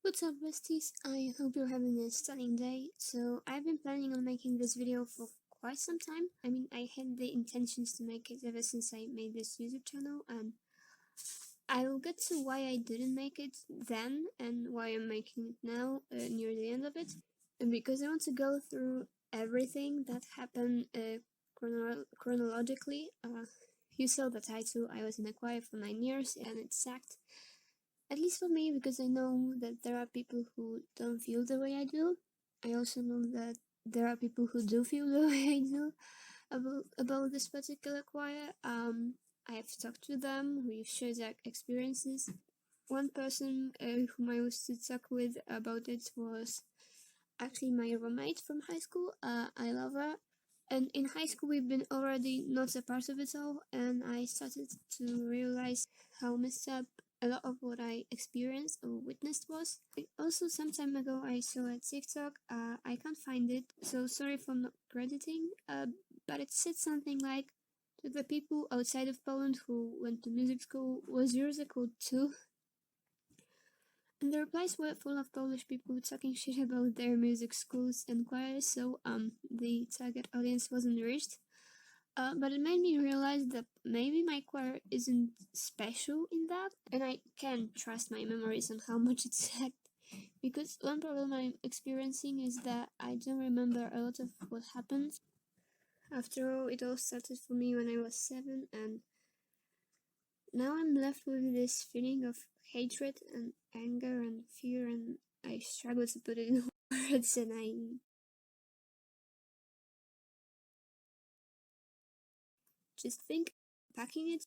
What's up, besties? I hope you're having a stunning day. So, I've been planning on making this video for quite some time. I had the intentions to make it ever since I made this YouTube channel, and I will get to why I didn't make it then and why I'm making it now, near the end of it. And because I want to go through everything that happened chronologically. You saw the title. I was in a choir for 9 years, and it sucked. At least for me, because I know that there are people who don't feel the way I do. I also know that there are people who do feel the way I do about this particular choir. I have talked to them, we've shared their experiences. One person whom I used to talk with about it was actually my roommate from high school. I love her. And in high school, we've been already not a part of it all, and I started to realize how messed up a lot of what I experienced or witnessed was. Also, some time ago, I saw a TikTok. I can't find it, so sorry for not crediting, but it said something like, to the people outside of Poland who went to music school, was yours a code too? And the replies were full of Polish people talking shit about their music schools and choirs, so the target audience wasn't reached. But it made me realize that maybe my choir isn't special in that, and I can't trust my memories on how much it said. Because one problem I'm experiencing is that I don't remember a lot of what happened. After all, it all started for me when I was 7, and now I'm left with this feeling of hatred and anger and fear, and I struggle to put it in words, and I just think packing it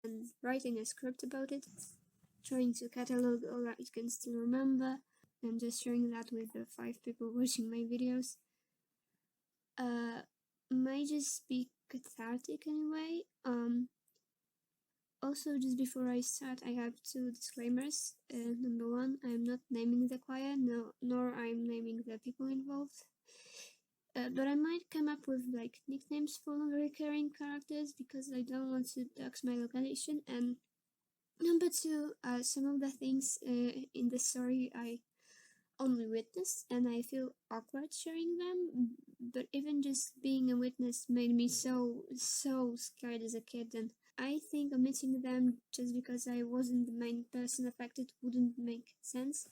and writing a script about it, trying to catalog all I can still remember, and just sharing that with the 5 people watching my videos. Might just be cathartic anyway. Also, just before I start, I have 2 disclaimers. Number 1, I'm not naming the choir, nor I'm naming the people involved. But I might come up with like nicknames for recurring characters because I don't want to dox my location. And number 2, some of the things in the story I only witnessed, and I feel awkward sharing them. But even just being a witness made me so scared as a kid, and I think omitting them just because I wasn't the main person affected wouldn't make sense.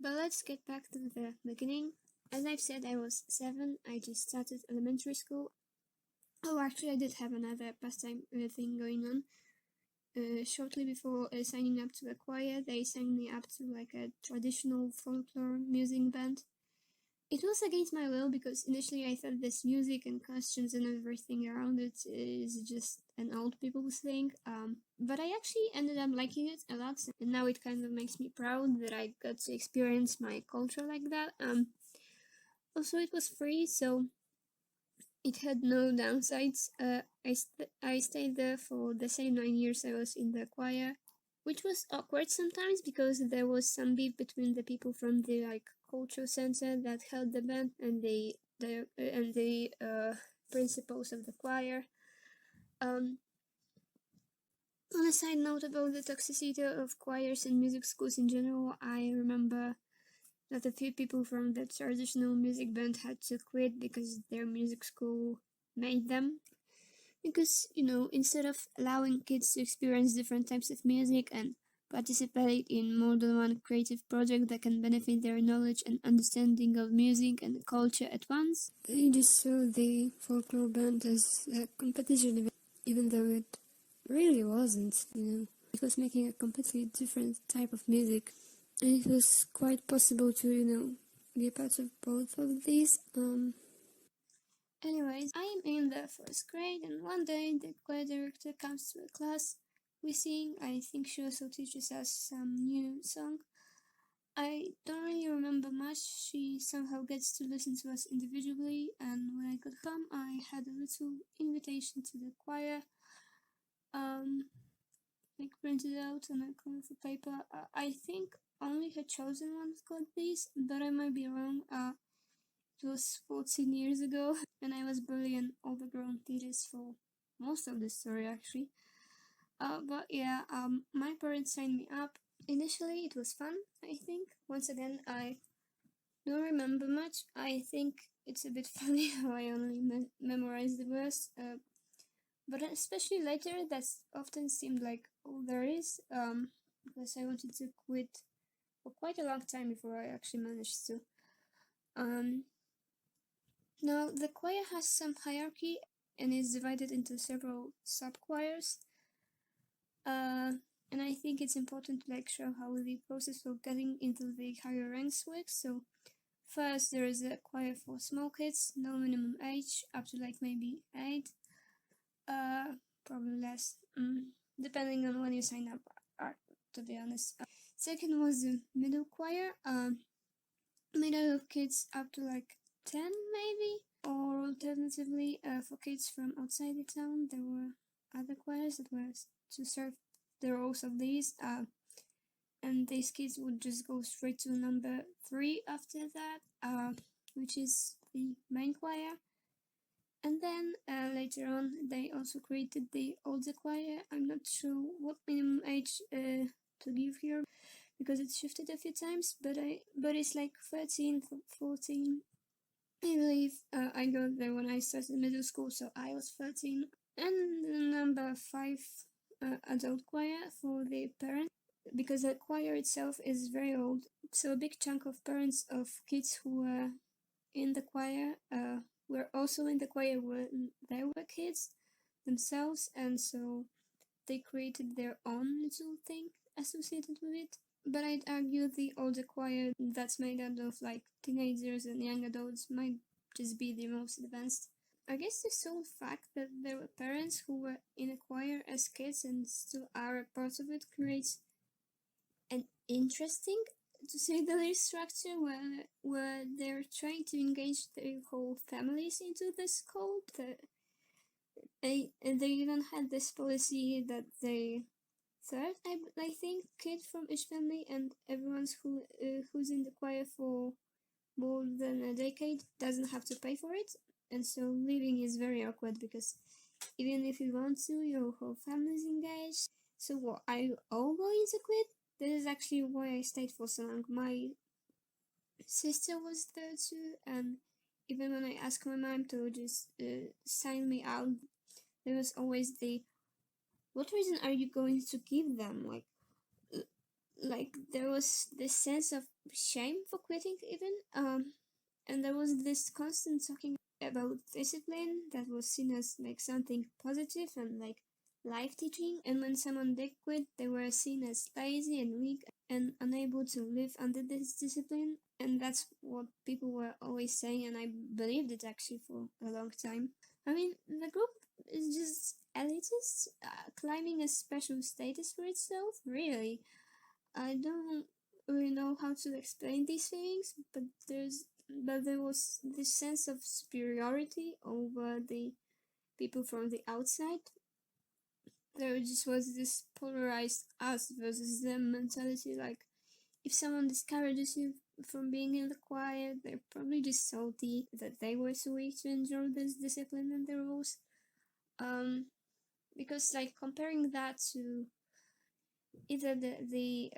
But let's get back to the beginning. As I've said, I was 7, I just started elementary school. Oh, actually, I did have another pastime thing going on. Shortly before signing up to a choir, they signed me up to like a traditional folklore music band. It was against my will because initially I thought this music and costumes and everything around it is just an old people's thing. But I actually ended up liking it a lot, and now it kind of makes me proud that I got to experience my culture like that. Also, it was free, so it had no downsides. I stayed there for the same 9 years I was in the choir, which was awkward sometimes because there was some beef between the people from the culture center that held the band and the principals of the choir. On a side note about the toxicity of choirs and music schools in general, I remember that a few people from the traditional music band had to quit because their music school made them. Because, instead of allowing kids to experience different types of music and participate in more than one creative project that can benefit their knowledge and understanding of music and culture at once, they just saw the folklore band as a competition event, even though it really wasn't. It was making a completely different type of music, and it was quite possible to, be a part of both of these. Anyways, I am in the 1st grade, and one day the choir director comes to a class. We sing. I think she also teaches us some new song. I don't really remember much. She somehow gets to listen to us individually, and when I got home, I had a little invitation to the choir, printed out on a cloth of paper. I think only her chosen ones got these, but I might be wrong. It was 14 years ago, and I was barely an overgrown fetus for most of the story, actually. But yeah, my parents signed me up. Initially, it was fun, I think. Once again, I don't remember much. I think it's a bit funny how I only memorized the verse, but especially later, that often seemed like all there is, because I wanted to quit for quite a long time before I actually managed to. Now, the choir has some hierarchy and is divided into several sub-choirs. And I think it's important to show how the process of getting into the higher ranks works. So first there is a choir for small kids, no minimum age, up to maybe 8, probably less, depending on when you sign up, to be honest. Second was the middle choir, made out of kids up to 10 maybe, or alternatively for kids from outside the town. There were other choirs that were to serve the roles of these, and these kids would just go straight to number 3 after that, which is the main choir. And then later on they also created the older choir. I'm not sure what minimum age to give here, because it's shifted a few times, but it's 13, 14. I believe I got there when I started middle school, so I was 13. And the number 5 adult choir for the parents, because the choir itself is very old, so a big chunk of parents of kids who were in the choir were also in the choir when they were kids themselves, and so they created their own little thing associated with it. But I'd argue the older choir that's made out of teenagers and young adults might just be the most advanced. I guess the sole fact that there were parents who were in a choir as kids and still are a part of it creates an interesting, to say the least, structure where they're trying to engage their whole families into this cult. They even had this policy that they third, I think, kid from each family and everyone's who's in the choir for more than a decade doesn't have to pay for it, and so leaving is very awkward because even if you want to, your whole family's engaged. So what, are you all going to quit? This is actually why I stayed for so long. My sister was there too, and even when I asked my mom to just sign me out, there was always the, what reason are you going to give them? There was this sense of shame for quitting even, and there was this constant talking about discipline that was seen as something positive and life teaching, and when someone did quit, they were seen as lazy and weak and unable to live under this discipline, and that's what people were always saying, and I believed it actually for a long time. I mean, the group is just elitist, claiming a special status for itself, really. I don't really know how to explain these feelings, but there was this sense of superiority over the people from the outside. There just was this polarized us versus them mentality. If someone discourages you from being in the choir, they're probably just salty that they were so weak to endure this discipline and the rules. Because comparing that to either the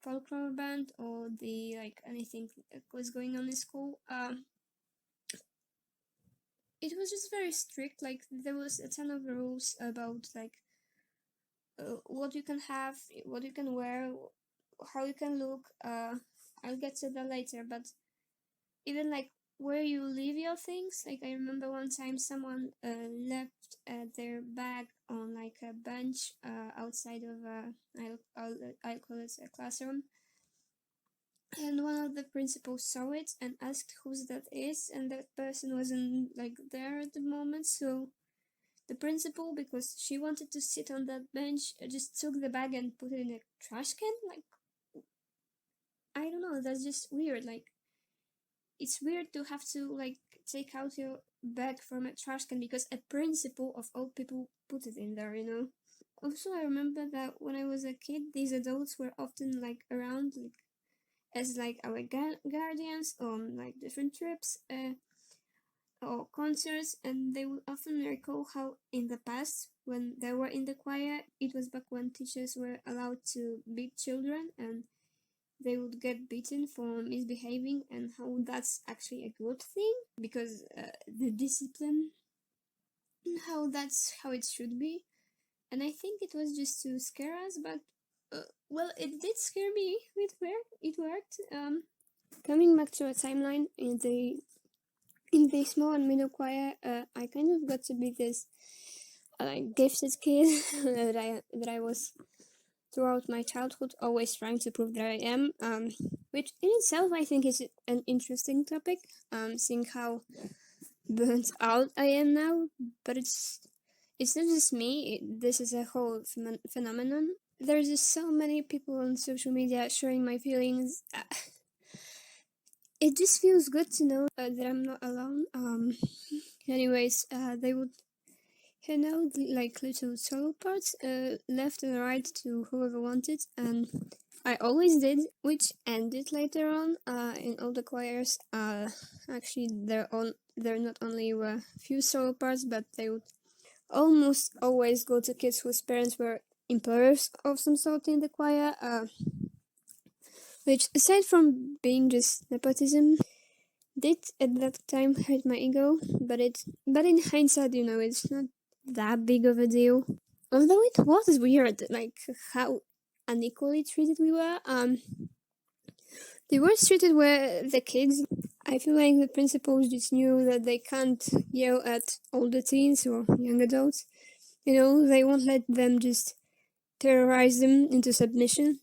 folklore band or the anything that was going on in school, it was just very strict. There was a ton of rules about what you can have, what you can wear, how you can look. I'll get to that later, but even where you leave your things. I remember one time someone left their bag on a bench outside of I'll call it a classroom, and one of the principals saw it and asked whose that is, and that person wasn't there at the moment, so the principal, because she wanted to sit on that bench, just took the bag and put it in a trash can. I don't know, that's just weird. It's weird to have to take out your bag from a trash can because a principal of all people put it in there, Also, I remember that when I was a kid, these adults were often around as our guardians on different trips or concerts, and they would often recall how in the past when they were in the choir. It was back when teachers were allowed to beat children, and they would get beaten for misbehaving, and how that's actually a good thing because the discipline, how that's how it should be. And I think it was just to scare us, but well, it did scare me. It worked. Coming back to a timeline in the small and middle choir, I kind of got to be this like gifted kid that I was throughout my childhood, always trying to prove that I am. Which in itself I think is an interesting topic. Seeing how burnt out I am now, but it's not just me. This is a whole phenomenon. There's just so many people on social media sharing my feelings. It just feels good to know that I'm not alone. Anyways, they would hand out like little solo parts, left and right to whoever wanted, and I always did, which ended later on. In all the choirs, actually, there not only were few solo parts, but they would almost always go to kids whose parents were employers of some sort in the choir. Which, aside from being just nepotism, did at that time hurt my ego, but in hindsight, it's not that big of a deal. Although it was weird, like how unequally treated we were. The worst treated were the kids. I feel like the principals just knew that they can't yell at older teens or young adults. They won't let them just terrorize them into submission.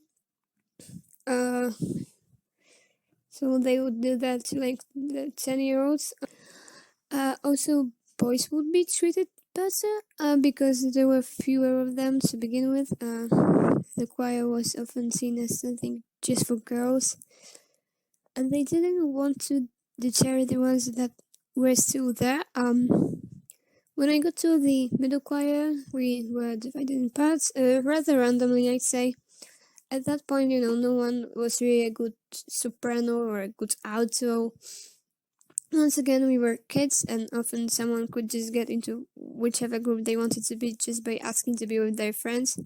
So they would do that to like the 10-year-olds. Also, boys would be treated better because there were fewer of them to begin with. The choir was often seen as something just for girls, and they didn't want to deter the ones that were still there. When I got to the middle choir, we were divided in parts, rather randomly, I'd say. At that point, no one was really a good soprano or a good alto. Once again, we were kids, and often someone could just get into whichever group they wanted to be just by asking to be with their friends.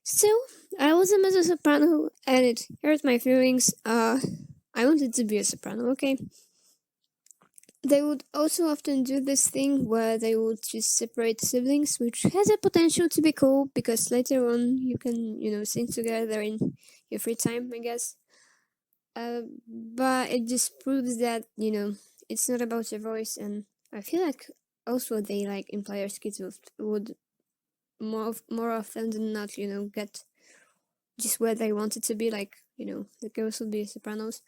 Still, I was a mezzo-soprano, and it hurt my feelings. I wanted to be a soprano, okay? They would also often do this thing where they would just separate siblings, which has a potential to be cool, because later on you can, sing together in your free time, I guess. But it just proves that, it's not about your voice, and I feel like also they employers kids would more often than not, get just where they wanted to be, the girls would be sopranos.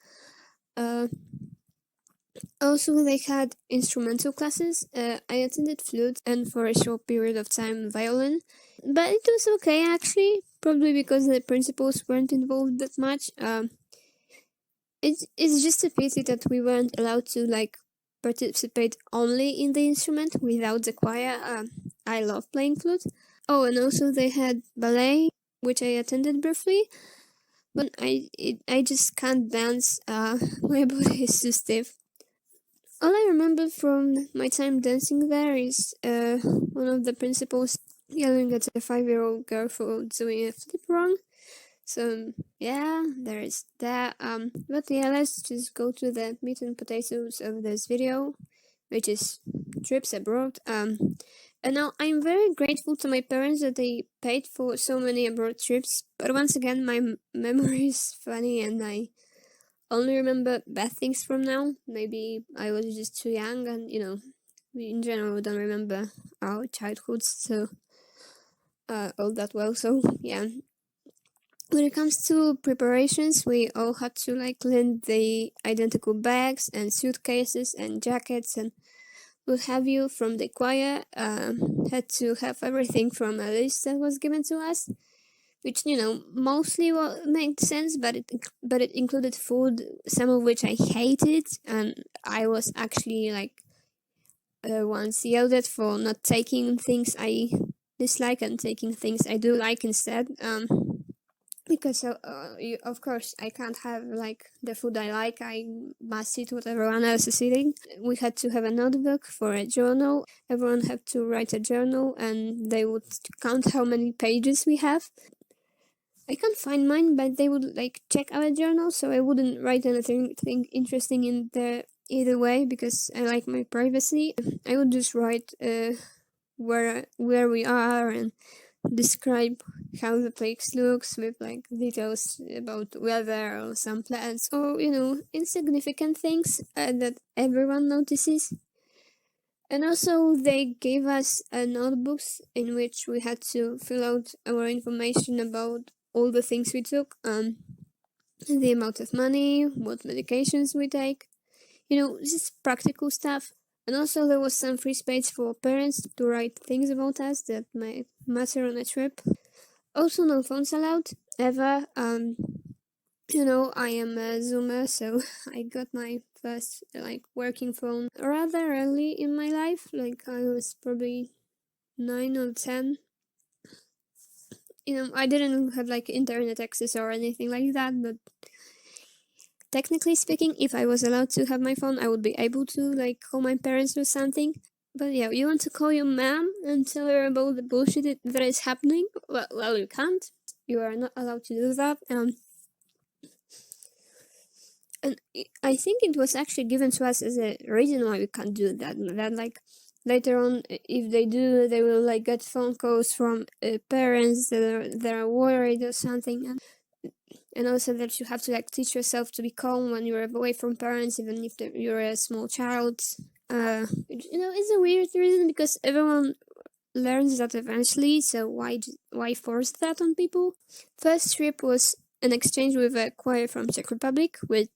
Also, they had instrumental classes. I attended flute and for a short period of time violin, but it was okay actually, probably because the principals weren't involved that much. It's just a pity that we weren't allowed to participate only in the instrument without the choir. I love playing flute. Oh, and also they had ballet, which I attended briefly, but I just can't dance. My body is too stiff. All I remember from my time dancing there is one of the principals yelling at a 5-year-old girl for doing a flip wrong. So yeah, there is that. But yeah, let's just go to the meat and potatoes of this video, which is trips abroad. And now I'm very grateful to my parents that they paid for so many abroad trips. But once again, my memory is funny, and I only remember bad things from now. Maybe I was just too young, and we in general don't remember our childhoods so all that well. So yeah. When it comes to preparations, we all had to lend the identical bags and suitcases and jackets and what have you from the choir. Had to have everything from a list that was given to us, which mostly made sense, but it included food, some of which I hated, and I was actually once yelled at for not taking things I dislike and taking things I do like instead. because of course I can't have like the food I like. I must eat what everyone else is eating. We had to have a notebook for a journal. Everyone had to write a journal, and they would count how many pages we have. I can't find mine, but they would like check our journal, so I wouldn't write anything interesting in there either way because I like my privacy. I would just write where we are and describe how the place looks with like details about weather or some plants or insignificant things that everyone notices. And also they gave us notebooks in which we had to fill out our information about all the things we took, the amount of money, what medications we take, just practical stuff. And also there was some free space for parents to write things about us that might matter on a trip. Also no phones allowed, ever. I am a Zoomer, so I got my first working phone rather early in my life. Like I was probably 9 or 10. I didn't have like internet access or anything like that, but technically speaking, if I was allowed to have my phone, I would be able to like call my parents or something. But yeah, you want to call your mom and tell her about the bullshit that is happening? Well, you can't. You are not allowed to do that. And I think it was actually given to us as a reason why we can't do that. That like later on, if they do, they will like get phone calls from parents that are worried or something, and also that you have to like teach yourself to be calm when you're away from parents, even if you're a small child. It's a weird reason because everyone learns that eventually. So why force that on people? First trip was an exchange with a choir from Czech Republic, with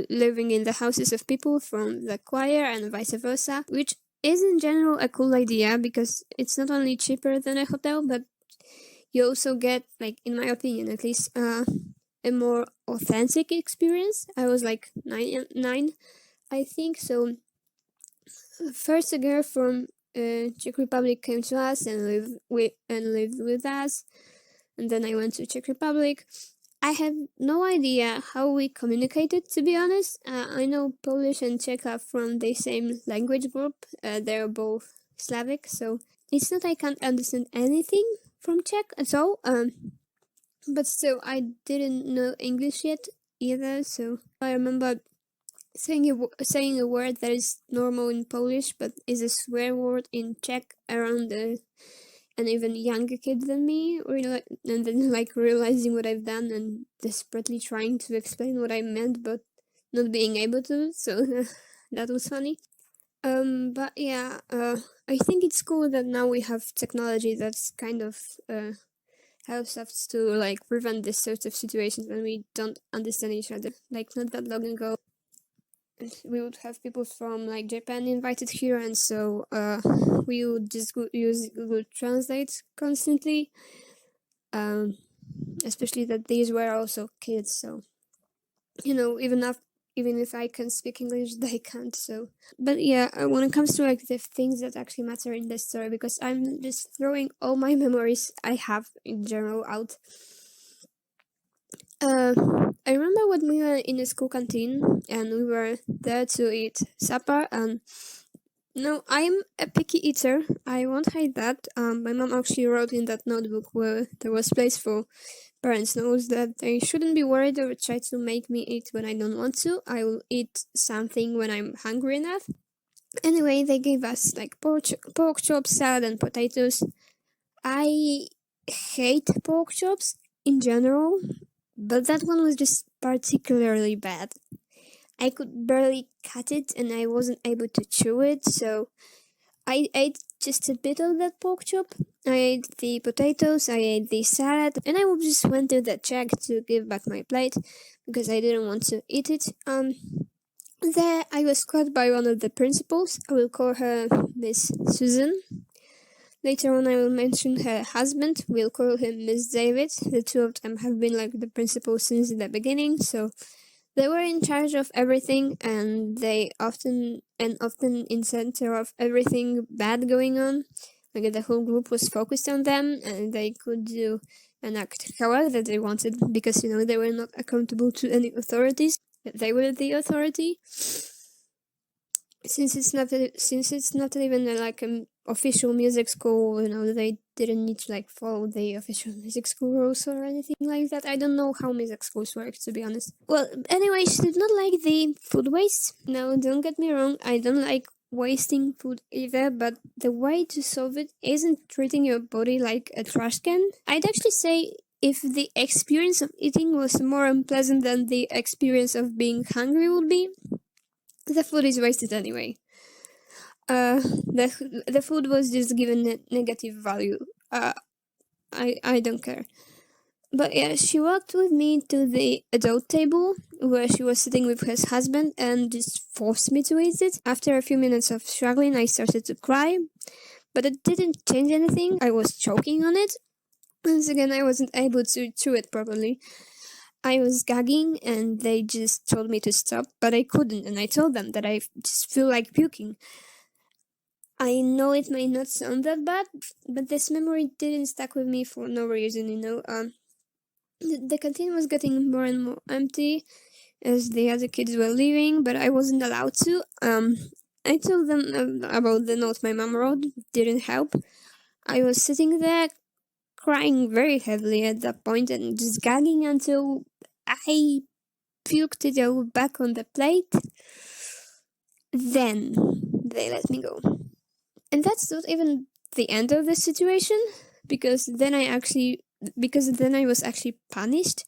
living in the houses of people from the choir and vice versa, which is in general a cool idea because it's not only cheaper than a hotel, but you also get, like in my opinion at least, a more authentic experience. I was like nine, I think. So first a girl from Czech Republic came to us and lived with us, and then I went to Czech Republic. I have no idea how we communicated, to be honest. I know Polish and Czech are from the same language group. They're both Slavic, so it's not I can't understand anything from Czech at all. But still, I didn't know English yet either, so I remember saying a word that is normal in Polish but is a swear word in Czech around an even younger kid than me, and then like realizing what I've done and desperately trying to explain what I meant but not being able to, so that was funny. But yeah, I think it's cool that now we have technology that's kind of helps us to like prevent this sort of situations when we don't understand each other. Like not that long ago, we would have people from like Japan invited here, and so we would just use Google Translate constantly. Especially that these were also kids, so even if I can speak English, they can't. So, but yeah, when it comes to like the things that actually matter in this story, because I'm just throwing all my memories I have in general out. I remember when we were in a school canteen and we were there to eat supper, and no, I'm a picky eater. I won't hide that. My mom actually wrote in that notebook where there was place for parents knows that they shouldn't be worried or try to make me eat when I don't want to. I will eat something when I'm hungry enough. Anyway, they gave us like pork chops, salad, and potatoes. I hate pork chops in general, but that one was just particularly bad. I could barely cut it and I wasn't able to chew it, so I ate just a bit of that pork chop. I ate the potatoes, I ate the salad, and I just went to the Czech to give back my plate because I didn't want to eat it. There I was caught by one of the principals. I will call her Miss Susan. Later on I will mention her husband. We'll call him Miss David. The two of them have been like the principals since the beginning, so they were in charge of everything, and they often in center of everything bad going on. Like the whole group was focused on them, and they could do and act however they wanted, because they were not accountable to any authorities. They were the authority. Since it's not even like an official music school, they didn't need to like follow the official music school rules or anything like that. I don't know how music schools work, to be honest. Well, anyway, she did not like the food waste. No, don't get me wrong, I don't like wasting food either, but the way to solve it isn't treating your body like a trash can. I'd actually say if the experience of eating was more unpleasant than the experience of being hungry would be, the food is wasted anyway. The food was just given a negative value. I don't care. But yeah, she walked with me to the adult table where she was sitting with her husband and just forced me to eat it. After a few minutes of struggling, I started to cry, but it didn't change anything. I was choking on it. Once again, I wasn't able to chew it properly. I was gagging and they just told me to stop, but I couldn't, and I told them that I just feel like puking. I know it may not sound that bad, but this memory didn't stuck with me for no reason, The canteen was getting more and more empty as the other kids were leaving, but I wasn't allowed to. I told them about the note my mom wrote. Didn't help. I was sitting there crying very heavily at that point and just gagging until I puked it all back on the plate. Then they let me go. And that's not even the end of the situation, because then I was actually punished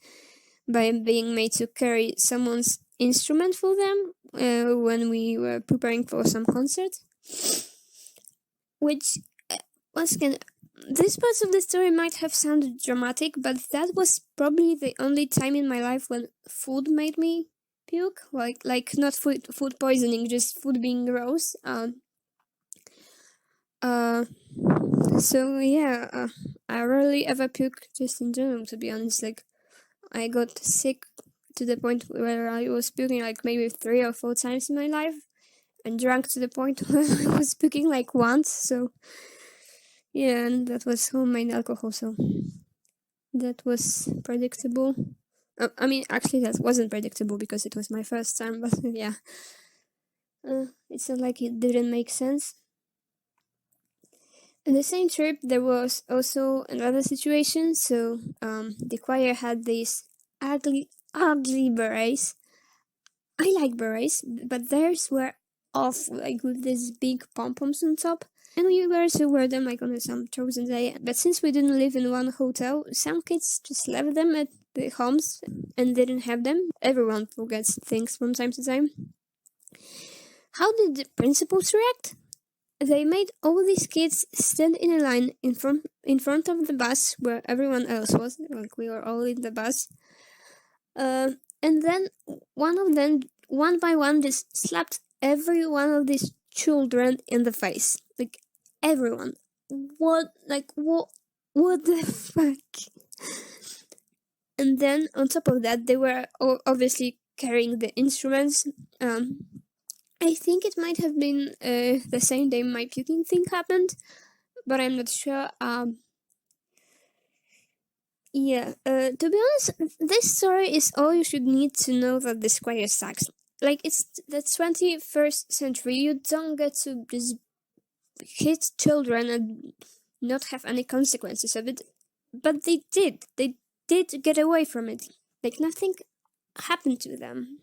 by being made to carry someone's instrument for them when we were preparing for some concert. Which, once again, this part of the story might have sounded dramatic, but that was probably the only time in my life when food made me puke. Like not food poisoning, just food being gross. So yeah, I rarely ever puke just in general, to be honest. Like, I got sick to the point where I was puking like maybe 3 or 4 times in my life, and drunk to the point where I was puking like once. So yeah, and that was homemade alcohol, so that was predictable. I mean, actually, that wasn't predictable because it was my first time, but yeah. It's not like it didn't make sense. In the same trip, there was also another situation. So, the choir had these ugly berets. I like berets, but theirs were off, like with these big pom-poms on top. And we were to wear them like on some chosen day. But since we didn't live in one hotel, some kids just left them at the homes and didn't have them. Everyone forgets things from time to time. How did the principals react? They made all these kids stand in a line in front of the bus where everyone else was. Like, we were all in the bus. And then one of them, one by one, just slapped every one of these children in the face. Like, everyone. What the fuck? And then on top of that, they were obviously carrying the instruments. I think it might have been the same day my puking thing happened, but I'm not sure. Yeah, to be honest, this story is all you should need to know that this choir sucks. Like, it's the 21st century, you don't get to just hit children and not have any consequences of it. But they did. They did get away from it. Like, nothing happened to them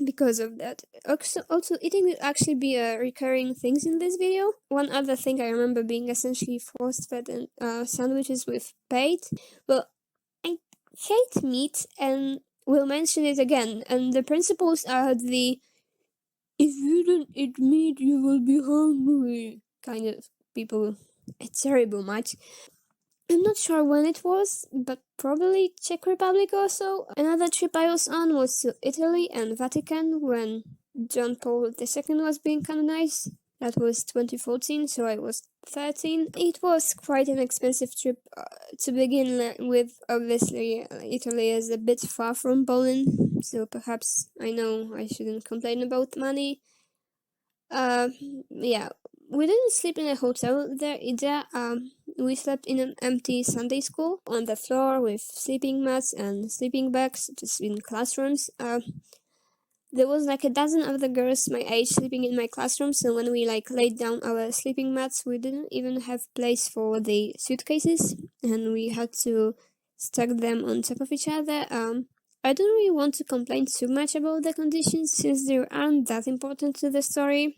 because of that. Also, eating will actually be a recurring thing in this video. One other thing I remember being essentially force-fed sandwiches with bait. Well, I hate meat and will mention it again. And the principles are the "if you don't eat meat, you will be hungry" kind of people. It's terrible much. I'm not sure when it was, but probably Czech Republic also. Another trip I was on was to Italy and Vatican when John Paul II was being canonized. That was 2014, so I was 13. It was quite an expensive trip to begin with. Obviously, Italy is a bit far from Poland, so perhaps I know I shouldn't complain about money. Yeah, we didn't sleep in a hotel there either. We slept in an empty Sunday school on the floor with sleeping mats and sleeping bags, just in classrooms. There was like a dozen of the girls my age sleeping in my classroom, so when we like laid down our sleeping mats, we didn't even have place for the suitcases, and we had to stack them on top of each other. I don't really want to complain too much about the conditions since they aren't that important to the story,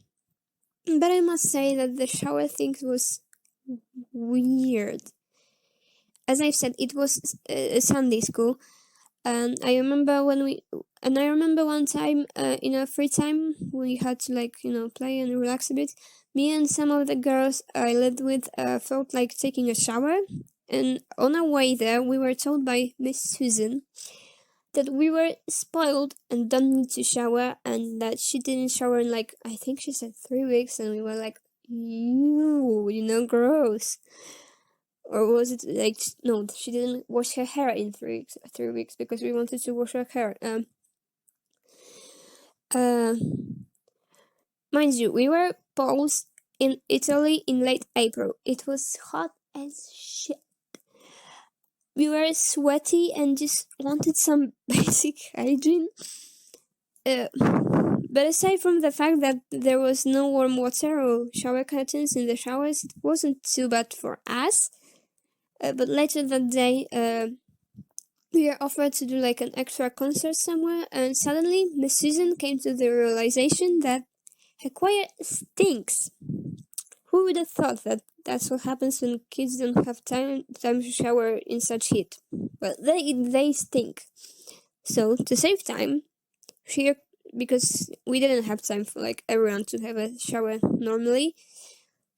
but I must say that the shower thing was weird. As I've said, it was a Sunday school. And I remember one time in our free time we had to play and relax a bit. Me and some of the girls I lived with felt like taking a shower, and on our way there we were told by Miss Susan that we were spoiled and don't need to shower, and that she didn't shower in I think she said 3 weeks, and we were like, gross. Or was it no, she didn't wash her hair in 3 weeks because we wanted to wash her hair. Mind you, we were Poles in Italy in late April. It was hot as shit. We were sweaty and just wanted some basic hygiene. But aside from the fact that there was no warm water or shower curtains in the showers, it wasn't too bad for us. But later that day, we were offered to do an extra concert somewhere, and suddenly Miss Susan came to the realization that her choir stinks. Who would have thought that that's what happens when kids don't have time to shower in such heat? Well, they stink. So to save time, because we didn't have time for everyone to have a shower normally,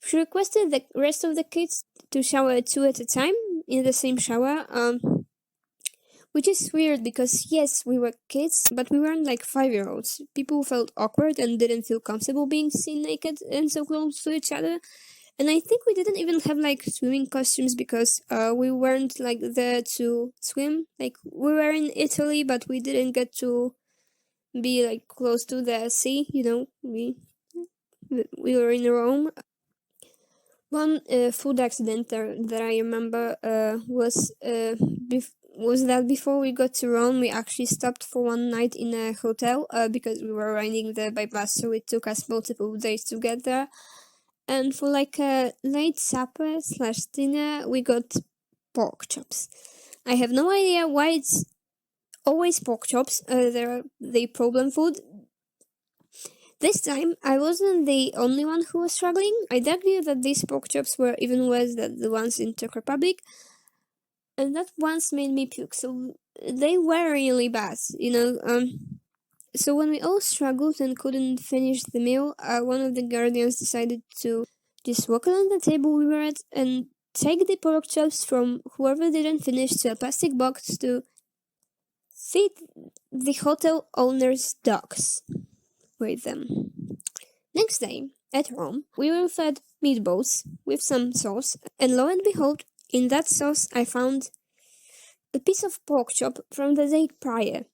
she requested the rest of the kids to shower 2 at a time in the same shower, which is weird because yes, we were kids, but we weren't 5-year-olds. People felt awkward and didn't feel comfortable being seen naked and so close to each other. And I think we didn't even have swimming costumes because we weren't there to swim. We were in Italy, but we didn't get to be close to the sea. We were in Rome. One food accident that I remember was that before we got to Rome, we actually stopped for one night in a hotel because we were riding there by bus, so it took us multiple days to get there. And for a late supper / dinner, we got pork chops. I have no idea why it's always pork chops. They're the problem food. This time, I wasn't the only one who was struggling. I'd argue that these pork chops were even worse than the ones in Czech Republic, and that once made me puke, so they were really bad, So when we all struggled and couldn't finish the meal, one of the guardians decided to just walk along the table we were at and take the pork chops from whoever didn't finish to a plastic box to feed the hotel owner's dogs with them. Next day, at home, we were fed meatballs with some sauce, and lo and behold, in that sauce I found a piece of pork chop from the day prior.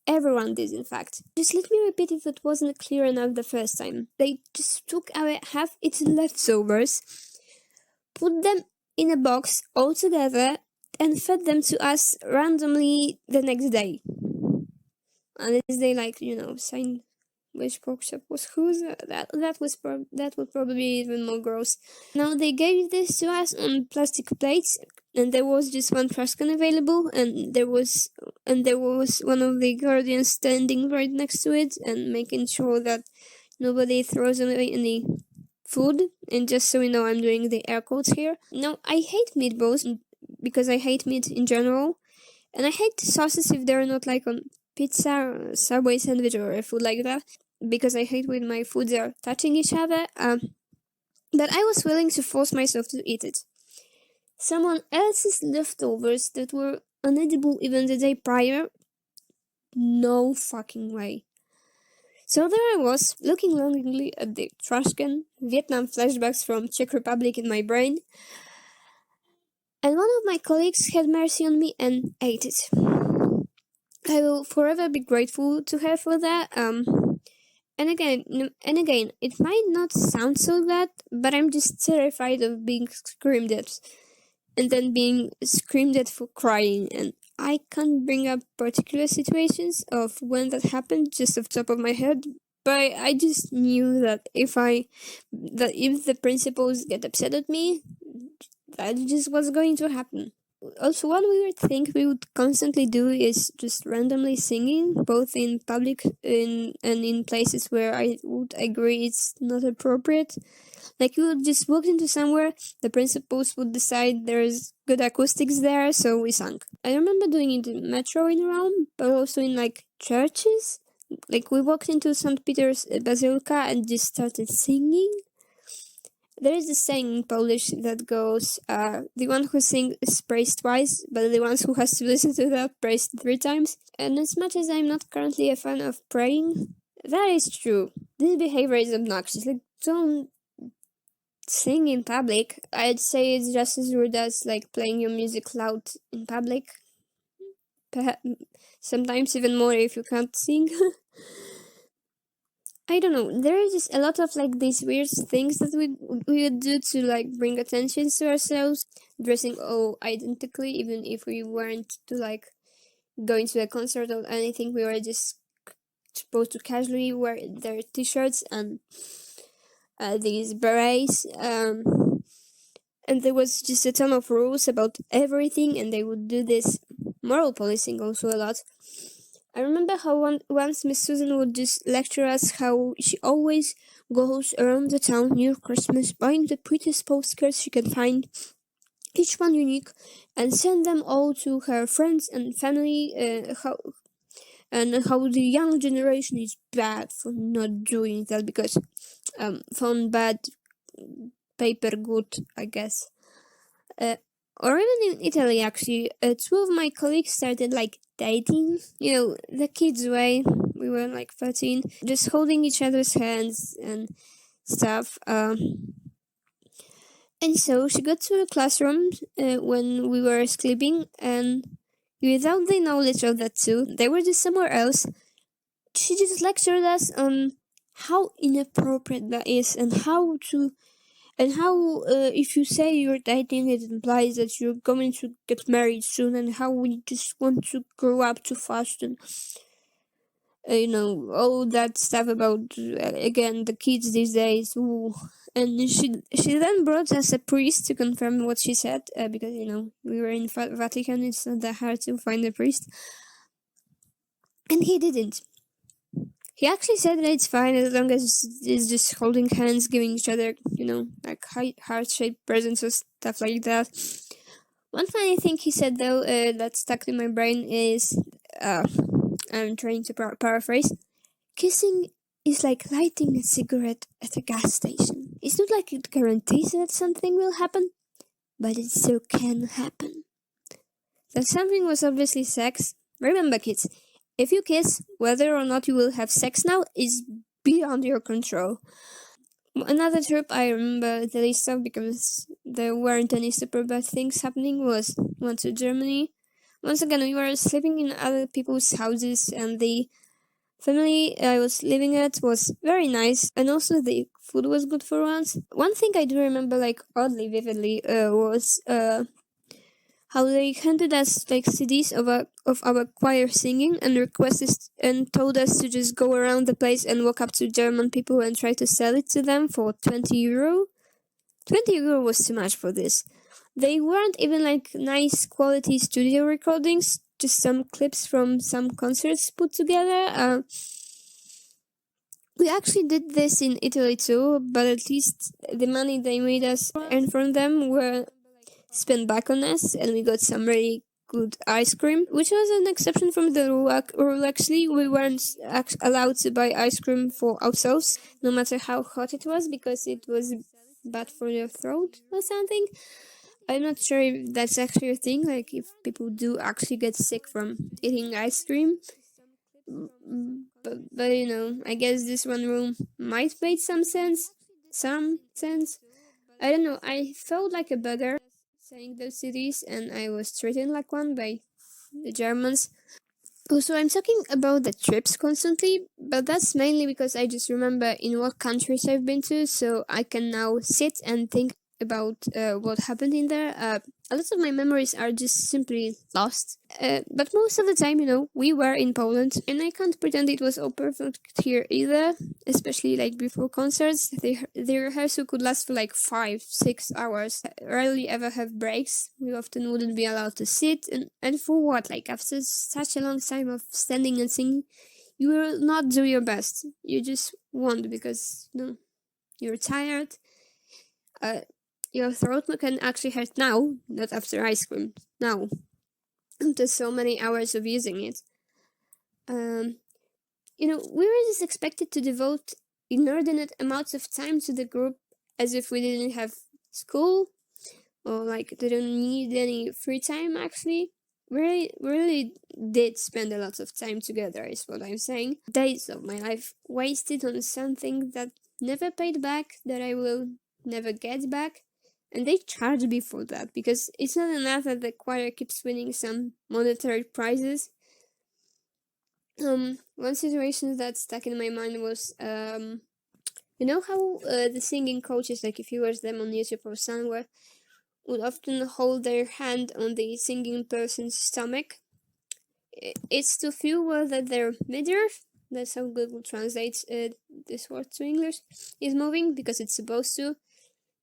Everyone did, in fact. Just let me repeat if it wasn't clear enough the first time. They just took our half-eaten leftovers, put them in a box all together, and fed them to us randomly the next day. Unless they signed which pork chop was whose. That would probably be even more gross. Now they gave this to us on plastic plates, and there was just one trash can available, and there was one of the guardians standing right next to it and making sure that nobody throws away any food. And just so you know, I'm doing the air quotes here. Now, I hate meatballs because I hate meat in general, and I hate sauces if they're not on pizza or Subway sandwich or food like that, because I hate when my foods are touching each other. But I was willing to force myself to eat it. Someone else's leftovers that were unedible even the day prior? No fucking way. So there I was, looking longingly at the trash can, Vietnam flashbacks from Czech Republic in my brain, and one of my colleagues had mercy on me and ate it. I will forever be grateful to her for that. And again, it might not sound so bad, but I'm just terrified of being screamed at, and then being screamed at for crying. And I can't bring up particular situations of when that happened just off the top of my head, but I just knew that if the principals get upset at me, that just was going to happen. Also, one weird thing we would constantly do is just randomly singing, both in public and in places where I would agree it's not appropriate. Like, we would just walk into somewhere, the principals would decide there's good acoustics there, so we sang. I remember doing it in metro in Rome, but also in like churches. Like, we walked into St. Peter's Basilica and just started singing. There is this saying in Polish that goes, the one who sings is praised twice, but the one who has to listen to that praised 3 times. And as much as I'm not currently a fan of praying, that is true. This behavior is obnoxious. Like, don't sing in public. I'd say it's just as rude as like playing your music loud in public. Sometimes even more if you can't sing. I don't know. There is just a lot of like these weird things that we would do to like bring attention to ourselves. Dressing all identically, even if we weren't to like going to a concert or anything. We were just supposed to casually wear their t-shirts and these berets. And there was just a ton of rules about everything, and they would do this moral policing also a lot. I remember how once Miss Susan would just lecture us how she always goes around the town near Christmas buying the prettiest postcards she can find, each one unique, and send them all to her friends and family, how the young generation is bad for not doing that because found bad paper good, I guess. Or even in Italy, actually, 2 of my colleagues started like dating, the kids' way. We were like 13, just holding each other's hands and stuff. And so she got to her classroom when we were sleeping, and without the knowledge of that too, they were just somewhere else. She just lectured us on how inappropriate that is, and how if you say you're dating, it implies that you're going to get married soon, and how we just want to grow up too fast, and all that stuff about again the kids these days. Ooh. And she then brought us a priest to confirm what she said, because we were in Vatican. It's not that hard to find a priest, and he didn't. He actually said that it's fine as long as it's just holding hands, giving each other, like heart-shaped presents or stuff like that. One funny thing he said, though, that stuck in my brain is, I'm trying to paraphrase, kissing is like lighting a cigarette at a gas station. It's not like it guarantees that something will happen, but it still can happen. That something was obviously sex. Remember, kids, if you kiss, whether or not you will have sex now is beyond your control. Another trip I remember the least of, because there weren't any super bad things happening, was one to Germany. Once again, we were sleeping in other people's houses, and the family I was living at was very nice, and also the food was good for once. One thing I do remember, like, oddly vividly, was how they handed us like CDs of our choir singing and told us to just go around the place and walk up to German people and try to sell it to them for 20 euro. 20 euro was too much for this. They weren't even like nice quality studio recordings, just some clips from some concerts put together. We actually did this in Italy too, but at least the money they made us earn from them were spent back on us, and we got some really good ice cream, which was an exception from the rule. Actually, we weren't allowed to buy ice cream for ourselves, no matter how hot it was, because it was bad for your throat or something. I'm not sure if that's actually a thing, like if people do actually get sick from eating ice cream. But I guess this one rule might make some sense. I don't know, I felt like a beggar saying those cities, and I was treated like one by the Germans. Also, I'm talking about the trips constantly, but that's mainly because I just remember in what countries I've been to, so I can now sit and think about what happened in there. A lot of my memories are just simply lost. But most of the time, we were in Poland, and I can't pretend it was all perfect here either. Especially like before concerts, the rehearsal could last for like 5, 6 hours. Rarely ever have breaks. We often wouldn't be allowed to sit, and for what? Like after such a long time of standing and singing, you will not do your best. You just won't because you're tired. Uh, your throat can actually hurt now, not after ice cream. Now, after so many hours of using it. Um, we were just expected to devote inordinate amounts of time to the group as if we didn't have school or like didn't need any free time actually. We really did spend a lot of time together, is what I'm saying. Days of my life wasted on something that never paid back, that I will never get back. And they charge me for that because it's not enough that the choir keeps winning some monetary prizes. One situation that stuck in my mind was you know how the singing coaches, like if you watch them on YouTube or somewhere, would often hold their hand on the singing person's stomach. It's to feel whether their midriff, that's how Google translates this word to English, is moving because it's supposed to.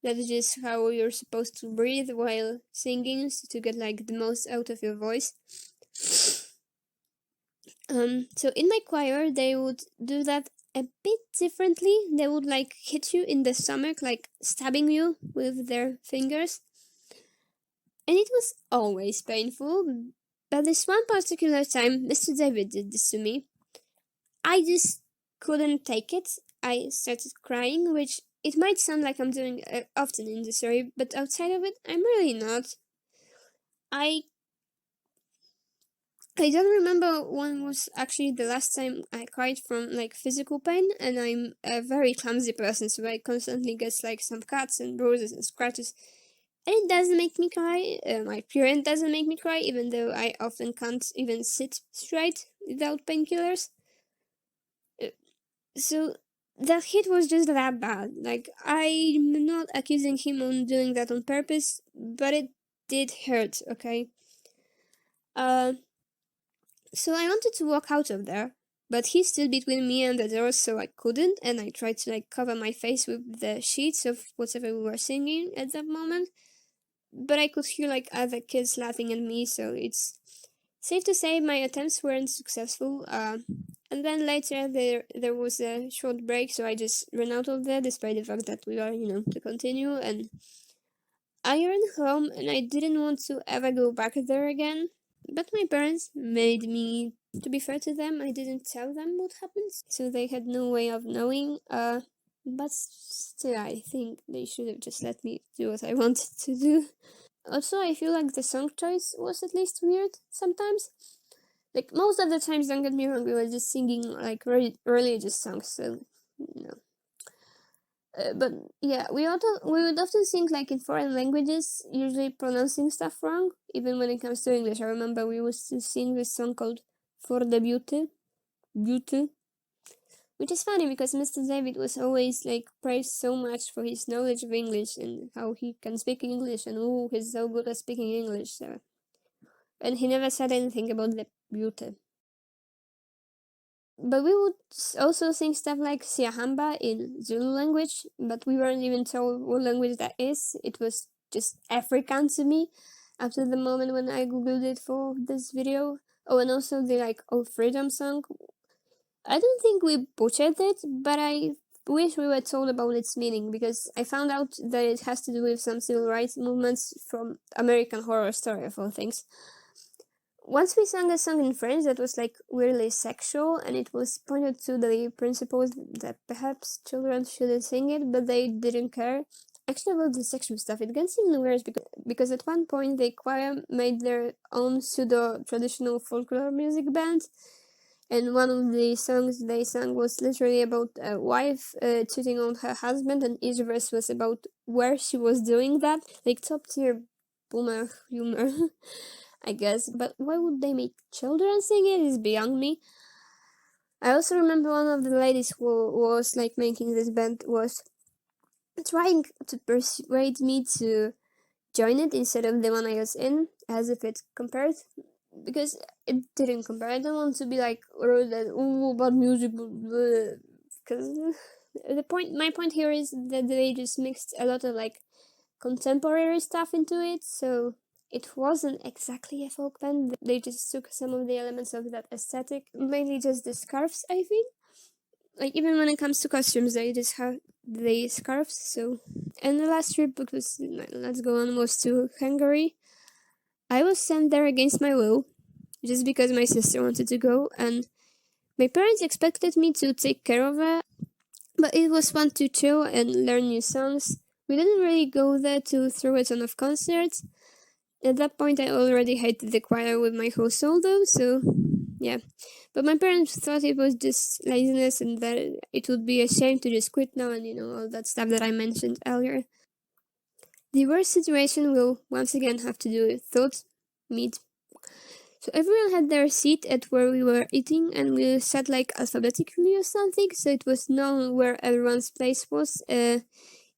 That is just how you're supposed to breathe while singing to get like the most out of your voice. So in my choir, they would do that a bit differently. They would like hit you in the stomach, like stabbing you with their fingers. And it was always painful. But this one particular time, Mr. David did this to me. I just couldn't take it. I started crying, which it might sound like I'm doing often in the story, but outside of it, I'm really not. I I don't remember when was actually the last time I cried from like physical pain, and I'm a very clumsy person, so I constantly get like some cuts and bruises and scratches. And it doesn't make me cry. My parent doesn't make me cry, even though I often can't even sit straight without painkillers. Uh, So that hit was just that bad. Like I'm not accusing him on doing that on purpose, but it did hurt. Okay. Uh, So I wanted to walk out of there, but he stood between me and the door, so I couldn't, and I tried to like cover my face with the sheets of whatever we were singing at that moment. But I could hear like other kids laughing at me, so it's safe to say my attempts weren't successful. And then later there was a short break, so I just ran out of there, despite the fact that we are to continue. And I ran home, and I didn't want to ever go back there again. But my parents made me. To be fair to them, I didn't tell them what happened, so they had no way of knowing. But still, I think they should have just let me do what I wanted to do. Also, I feel like the song choice was at least weird sometimes. Like most of the times, don't get me wrong, we were just singing like religious songs, so you know. But yeah, we would often sing like in foreign languages, usually pronouncing stuff wrong, even when it comes to English. I remember we used to sing this song called "For the Beauty," which is funny because Mr. David was always like praised so much for his knowledge of English and how he can speak English and oh, he's so good at speaking English. So, and he never said anything about the beauty. But we would also sing stuff like Siahamba in Zulu language, but we weren't even told what language that is. It was just African to me after the moment when I googled it for this video. Oh, and also the like Oh Freedom song. I don't think we butchered it, but I wish we were told about its meaning because I found out that it has to do with some civil rights movements from American Horror Story of all things. Once we sang a song in French that was like weirdly sexual, and it was pointed to the principals that perhaps children shouldn't sing it, but they didn't care. Actually, about the sexual stuff, it gets even worse because at one point the choir made their own pseudo traditional folklore music band, and one of the songs they sang was literally about a wife cheating on her husband, and each verse was about where she was doing that, like top tier boomer humor. I guess. But why would they make children sing it is beyond me. I also remember one of the ladies who was like making this band was trying to persuade me to join it instead of the one I was in, as if it compared, because it didn't compare. I don't want to be like rude that about music, because my point here is that they just mixed a lot of like contemporary stuff into it, so it wasn't exactly a folk band. They just took some of the elements of that aesthetic, mainly just the scarves, I think. Like, even when it comes to costumes, they just have the scarves. So, and the last trip, because let's go on, was to Hungary. I was sent there against my will, just because my sister wanted to go, and my parents expected me to take care of her, but it was fun to chill and learn new songs. We didn't really go there to throw a ton of concerts. At that point, I already hated the choir with my whole soul, though, so yeah. But my parents thought it was just laziness and that it would be a shame to just quit now and, all that stuff that I mentioned earlier. The worst situation will once again have to do with thought, meat. So everyone had their seat at where we were eating, and we sat like alphabetically or something, so it was known where everyone's place was,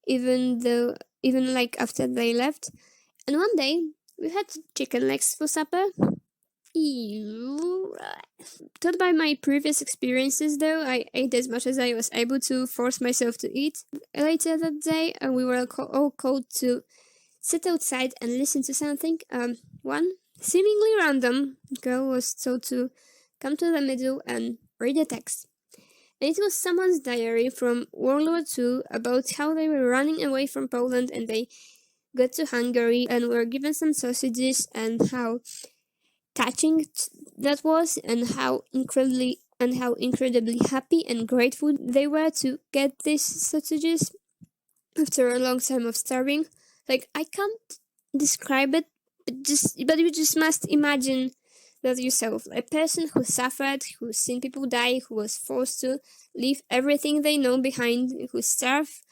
even like after they left. And one day, we had chicken legs for supper. Ew. Taught by my previous experiences, though, I ate as much as I was able to force myself to eat. Later that day, we were all called to sit outside and listen to something. One seemingly random girl was told to come to the middle and read a text. And it was someone's diary from World War II about how they were running away from Poland and they got to Hungary and were given some sausages, and how touching that was, and how incredibly happy and grateful they were to get these sausages after a long time of starving. Like, I can't describe it, but you just must imagine that yourself. A person who suffered, who's seen people die, who was forced to leave everything they know behind, who starved,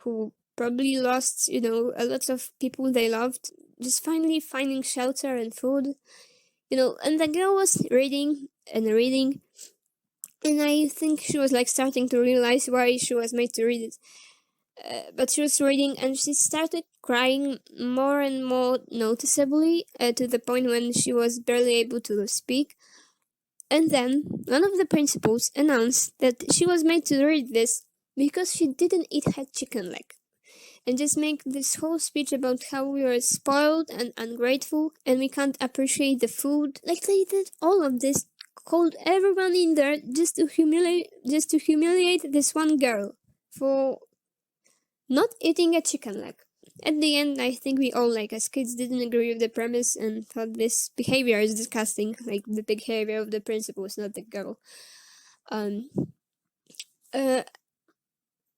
who probably lost, a lot of people they loved, just finally finding shelter and food. And the girl was reading and reading, and I think she was like starting to realize why she was made to read it. But she was reading and she started crying more and more noticeably, to the point when she was barely able to speak. And then one of the principals announced that she was made to read this because she didn't eat her chicken leg, and just make this whole speech about how we are spoiled and ungrateful and we can't appreciate the food. Like, they did all of this, called everyone in there just to humiliate this one girl for not eating a chicken leg. At the end, I think we all, like as kids, didn't agree with the premise and thought this behavior is disgusting, like the behavior of the principals, not the girl.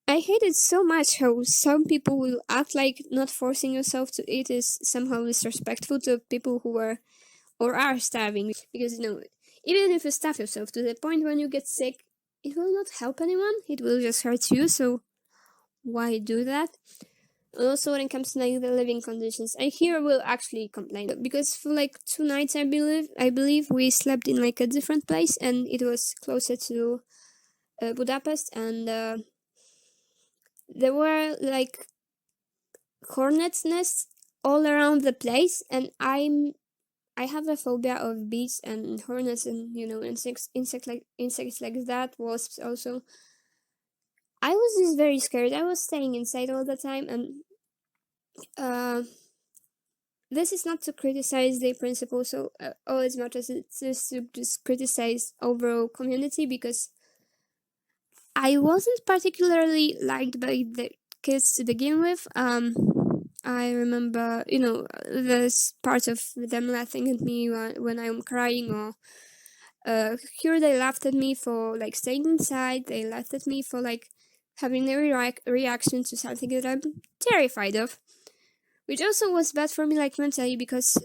I hate it so much how some people will act like not forcing yourself to eat is somehow disrespectful to people who are or are starving. Because, even if you starve yourself to the point when you get sick, it will not help anyone, it will just hurt you, so why do that? Also, when it comes to like the living conditions, I here will actually complain because for like 2 nights, I believe we slept in like a different place, and it was closer to Budapest, and there were like hornets' nests all around the place, and I have a phobia of bees and hornets and insects like that, wasps also. I was just very scared. I was staying inside all the time, and this is not to criticize the principal so all as much as it is to just criticize overall community, because I wasn't particularly liked by the kids to begin with. I remember, there's parts of them laughing at me when I'm crying, or here they laughed at me for like staying inside. They laughed at me for like having a reaction to something that I'm terrified of, which also was bad for me like mentally, because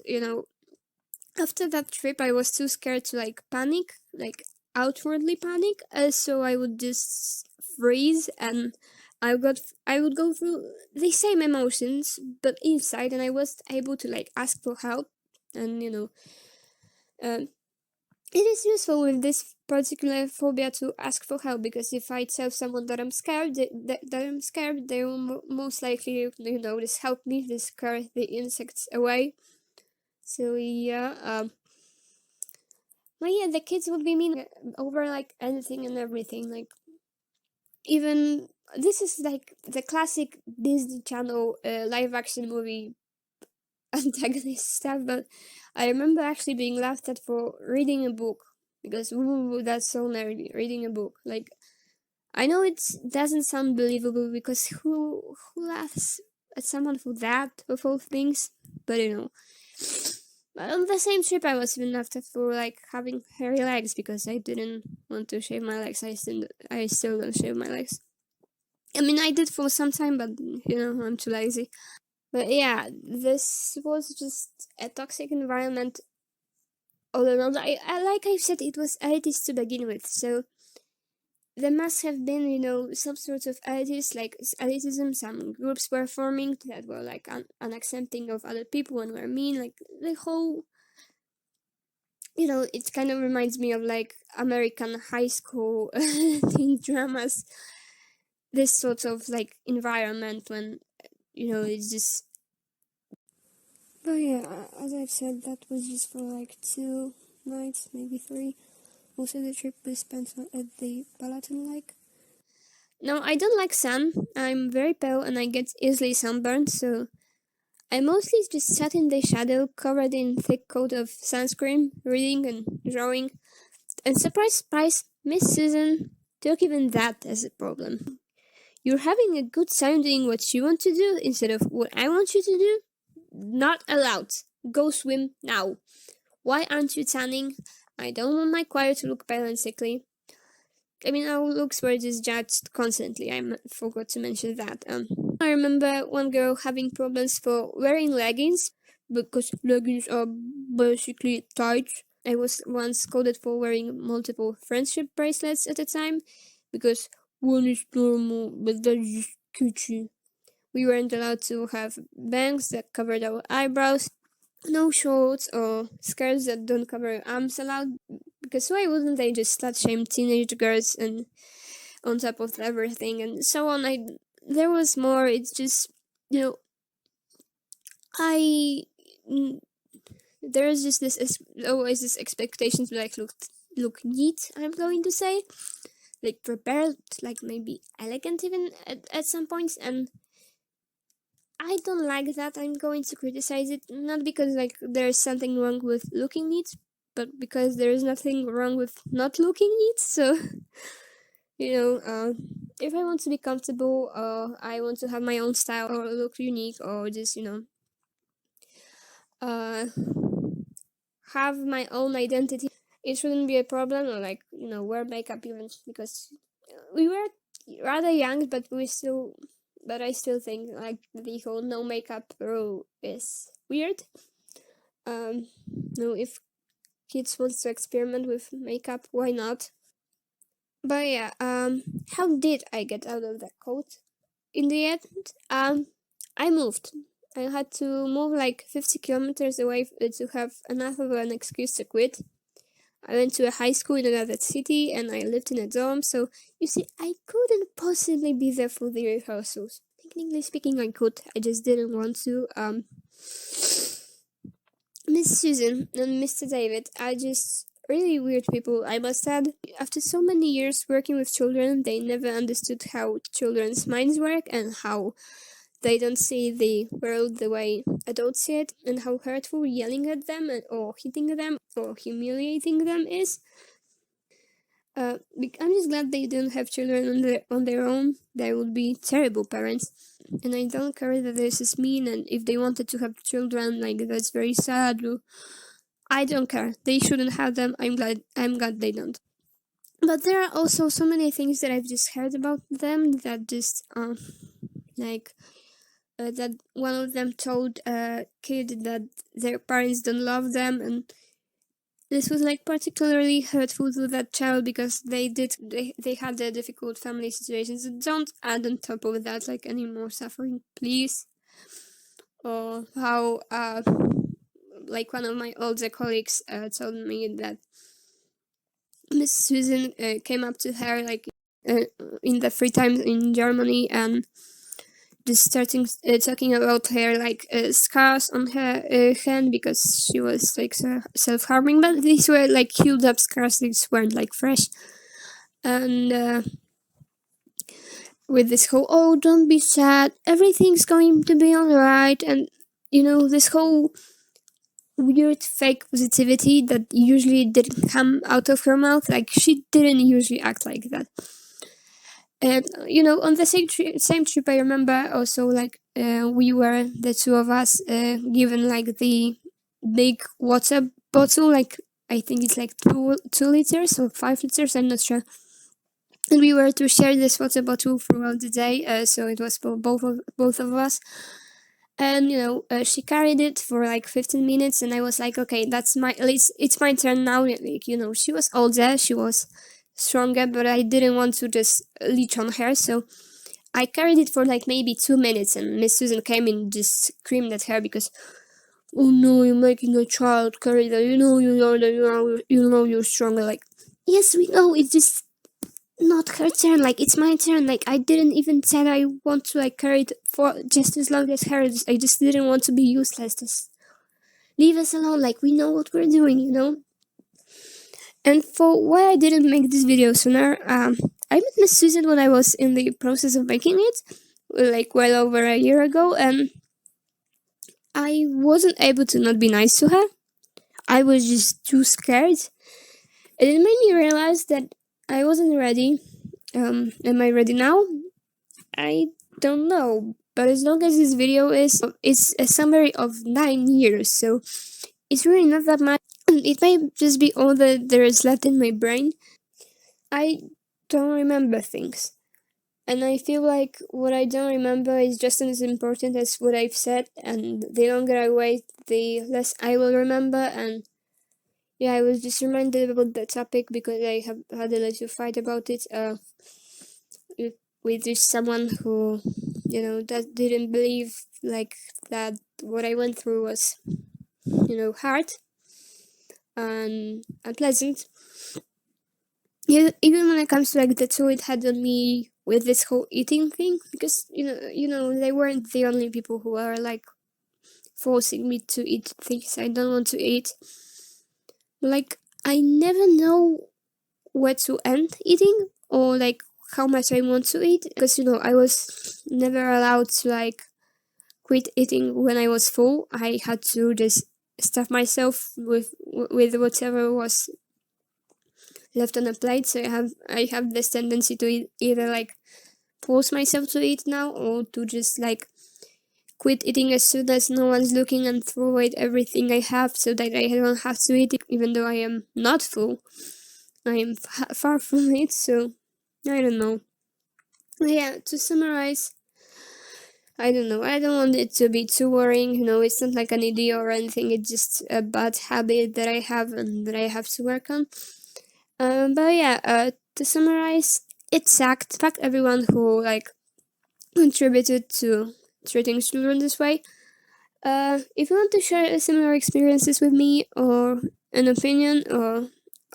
after that trip I was too scared to like panic, like outwardly panic, so I would just freeze, and I would go through the same emotions but inside, and I was able to like ask for help. and it is useful with this particular phobia to ask for help, because if I tell someone that I'm scared, they will most likely, just help me, just scare the insects away. So yeah, but yeah, the kids would be mean over like anything and everything. Like, even this is like the classic Disney Channel live action movie antagonist stuff, but I remember actually being laughed at for reading a book, because ooh, that's so nerdy, reading a book. Like, I know it doesn't sound believable, because who laughs at someone for that, of all things? But but on the same trip, I was even laughed at for like having hairy legs, because I didn't want to shave my legs. I still don't shave my legs. I mean, I did for some time, but I'm too lazy. But yeah, this was just a toxic environment all around. Like I said, it was 80s to begin with, so there must have been, some sort of elities, like elitism. Some groups were forming that were like unaccepting of other people and were mean. Like the whole, it kind of reminds me of like American high school teen dramas. This sort of like environment when, it's just. But yeah, as I've said, that was just for like 2 nights, maybe 3. Most of the trip was spent at the Balaton Lake. No, I don't like sun. I'm very pale and I get easily sunburned, so I mostly just sat in the shadow, covered in thick coat of sunscreen, reading and drawing. And surprise, surprise, Miss Susan took even that as a problem. You're having a good time doing what you want to do instead of what I want you to do? Not allowed. Go swim now. Why aren't you tanning? I don't want my choir to look pale and sickly. I mean, our looks were just judged constantly. Forgot to mention that. I remember one girl having problems for wearing leggings, because leggings are basically tight. I was once scolded for wearing multiple friendship bracelets at a time, because one is normal, but that's just cutesy. We weren't allowed to have bangs that covered our eyebrows, no shorts or skirts that don't cover arms allowed, because why wouldn't they just slut shame teenage girls and on top of everything and so on? There was more. It's just, I there's just always this expectation to like look neat, I'm going to say, like prepared, like maybe elegant even at some points, and I don't like that. I'm going to criticize it, not because like there's something wrong with looking neat, but because there is nothing wrong with not looking neat. So if I want to be comfortable, I want to have my own style or look unique, or just uh have my own identity, it shouldn't be a problem. Or like wear makeup, even because we were rather young, but I still think like the whole no makeup rule is weird. If kids want to experiment with makeup, why not? But yeah, how did I get out of that coat? In the end, I moved. I had to move like 50 kilometers away to have enough of an excuse to quit. I went to a high school in another city and I lived in a dorm, so you see, I couldn't possibly be there for the rehearsals. Technically speaking, I could, I just didn't want to. Miss Susan and Mr. David are just really weird people, I must add. After so many years working with children, they never understood how children's minds work and how they don't see the world the way adults see it, and how hurtful yelling at them or hitting them or humiliating them is. I'm just glad they don't have children on their own. They would be terrible parents. And I don't care that this is mean, and if they wanted to have children, like, that's very sad. I don't care. They shouldn't have them. I'm glad they don't. But there are also so many things that I've just heard about them that just like that one of them told a kid that their parents don't love them, and this was like particularly hurtful to that child because they had their difficult family situations. Don't add on top of that like any more suffering, please. Or how like one of my older colleagues told me that Miss Susan came up to her like in the free time in Germany and just starting talking about her like scars on her hand because she was like self-harming, but these were like healed up scars, these weren't like fresh. And with this whole, oh, don't be sad, everything's going to be alright, and you know, this whole weird fake positivity that usually didn't come out of her mouth, like she didn't usually act like that. And you know, on the same trip, I remember also like we were the two of us given like the big water bottle, like I think it's like 2 liters or 5 liters, I'm not sure. And we were to share this water bottle throughout the day, so it was for both of us. And you know, she carried it for like 15 minutes, and I was like, okay, that's my, at least it's my turn now. Like, you know, she was older, she was stronger, but I didn't want to just leech on her, so I carried it for like maybe 2 minutes, and Miss Susan came and just screamed at her because, oh no, you're making a child carry that. You know, you're stronger. Like, yes, we know. It's just not her turn. Like, it's my turn. Like, I didn't even say I want to like carry it for just as long as her. I just didn't want to be useless. Just leave us alone. Like, we know what we're doing, you know. And for why I didn't make this video sooner, I met Miss Susan when I was in the process of making it, like well over a year ago, and I wasn't able to not be nice to her. I was just too scared. And it made me realize that I wasn't ready. Am I ready now? I don't know. But as long as this video it's a summary of 9 years, so it's really not that much. It may just be all that there is left in my brain. I don't remember things. And I feel like what I don't remember is just as important as what I've said, and the longer I wait, the less I will remember. And yeah, I was just reminded about that topic because I have had a little fight about it with just someone who, you know, that didn't believe like that what I went through was, you know, hard and unpleasant. Yeah, even when it comes to like the toll it had on me with this whole eating thing, because you know, they weren't the only people who are like forcing me to eat things I don't want to eat. Like, I never know where to end eating or like how much I want to eat, because you know, I was never allowed to like quit eating when I was full. I had to just stuff myself with whatever was left on a plate. So I have this tendency to either like force myself to eat now, or to just like quit eating as soon as no one's looking and throw away everything I have so that I don't have to eat it, even though I am not full. I am far from it, so I don't know. Yeah, to summarize, I don't know, I don't want it to be too worrying, you know, it's not like an idiot or anything, it's just a bad habit that I have and that I have to work on. But yeah, to summarize, it sucked. Fuck everyone who like contributed to treating children this way. If you want to share similar experiences with me, or an opinion, or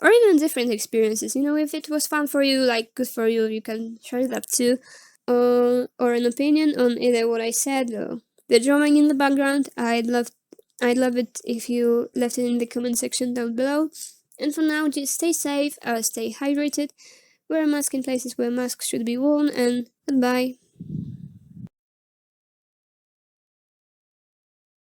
even different experiences, you know, if it was fun for you, like good for you, you can share that too. Or an opinion on either what I said or the drumming in the background, I'd love it if you left it in the comment section down below. And for now, just stay safe, stay hydrated, wear a mask in places where masks should be worn, and goodbye.